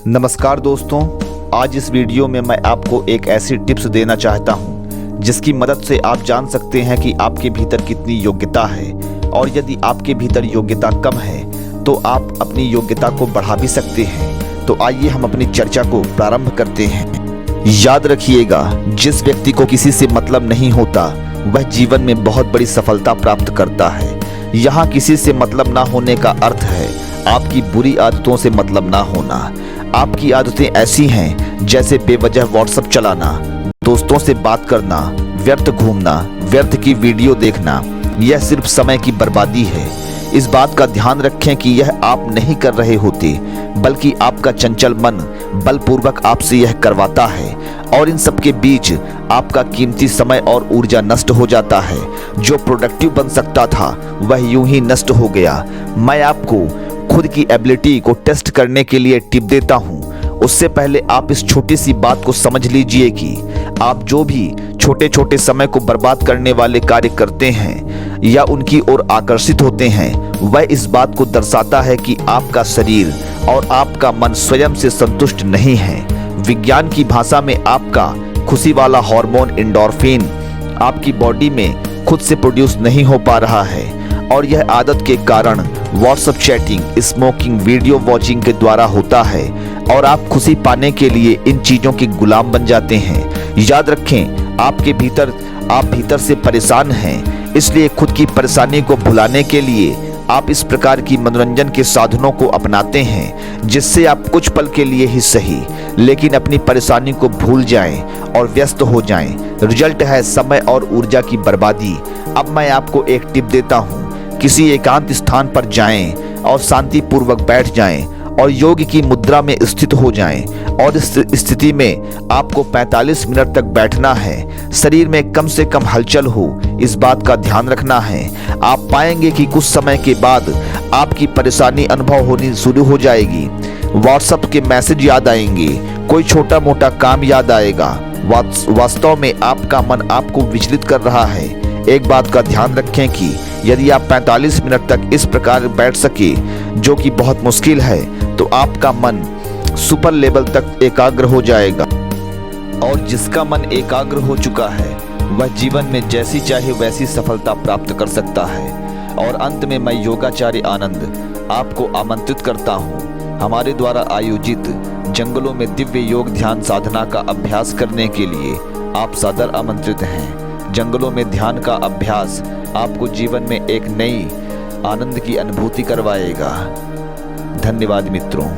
नमस्कार दोस्तों, आज इस वीडियो में मैं आपको एक ऐसी टिप्स देना चाहता हूं जिसकी मदद से आप जान सकते हैं कि आपके भीतर कितनी योग्यता है और यदि आपके भीतर योग्यता कम है तो आप अपनी योग्यता को बढ़ा भी सकते हैं। तो आइए हम अपनी चर्चा को प्रारंभ करते हैं। याद रखिएगा, जिस व्यक्ति को किसी से मतलब नहीं होता वह जीवन में बहुत बड़ी सफलता प्राप्त करता है। यहाँ किसी से मतलब ना होने का अर्थ है आपकी बुरी आदतों से मतलब ना होना। आपकी आदतें ऐसी हैं जैसे बेवजह व्हाट्सएप चलाना, दोस्तों से बात करना, व्यर्थ घूमना, व्यर्थ की वीडियो देखना। यह सिर्फ समय की बर्बादी है। इस बात का ध्यान रखें कि यह आप नहीं कर रहे होते, बल्कि आपका चंचल मन बलपूर्वक आपसे यह करवाता है और इन सब के बीच आपका कीमती समय और ऊर्जा नष्ट हो जाता है। जो प्रोडक्टिव बन सकता था वह यूं ही नष्ट हो गया। मैं आपको खुद की एबिलिटी को टेस्ट करने के लिए टिप देता हूं। उससे पहले आप इस छोटी सी बात को समझ लीजिए कि आप जो भी छोटे छोटे समय को बर्बाद करने वाले कार्य करते हैं या उनकी ओर आकर्षित होते हैं, वह इस बात को दर्शाता है कि आपका शरीर और आपका मन स्वयं से संतुष्ट नहीं है। विज्ञान की भाषा में आपका खुशी वाला हार्मोन एंडोर्फिन आपकी बॉडी में खुद से प्रोड्यूस नहीं हो पा रहा है और यह आदत के कारण WhatsApp chatting, smoking, video watching के द्वारा होता है और आप खुशी पाने के लिए इन चीजों के गुलाम बन जाते हैं। याद रखें, आप भीतर से परेशान हैं, इसलिए खुद की परेशानी को भुलाने के लिए आप इस प्रकार की मनोरंजन के साधनों को अपनाते हैं जिससे आप कुछ पल के लिए ही सही लेकिन अपनी परेशानी को भूल जाएं और व्यस्त हो जाएं। रिजल्ट है समय और ऊर्जा की बर्बादी। अब मैं आपको एक टिप देता हूं। किसी एकांत स्थान पर जाएं और शांतिपूर्वक बैठ जाएं और योग की मुद्रा में स्थित हो जाएं और इस स्थिति में आपको 45 मिनट तक बैठना है। शरीर में कम से कम हलचल हो, इस बात का ध्यान रखना है। आप पाएंगे कि कुछ समय के बाद आपकी परेशानी अनुभव होनी शुरू हो जाएगी। व्हाट्सएप के मैसेज याद आएंगे, कोई छोटा मोटा काम याद आएगा। वास्तव में आपका मन आपको विचलित कर रहा है। एक बात का ध्यान रखें कि यदि आप 45 मिनट तक इस प्रकार बैठ सके, जो कि बहुत मुश्किल है, तो आपका मन सुपर लेवल तक एकाग्र हो जाएगा और जिसका मन एकाग्र हो चुका है वह जीवन में जैसी चाहे वैसी सफलता प्राप्त कर सकता है। और अंत में मैं योगाचार्य आनंद आपको आमंत्रित करता हूँ हमारे द्वारा आयोजित जंगलों में दिव्य योग ध्यान साधना का अभ्यास करने के लिए। आप सादर आमंत्रित हैं। जंगलों में ध्यान का अभ्यास आपको जीवन में एक नई आनंद की अनुभूति करवाएगा। धन्यवाद मित्रों।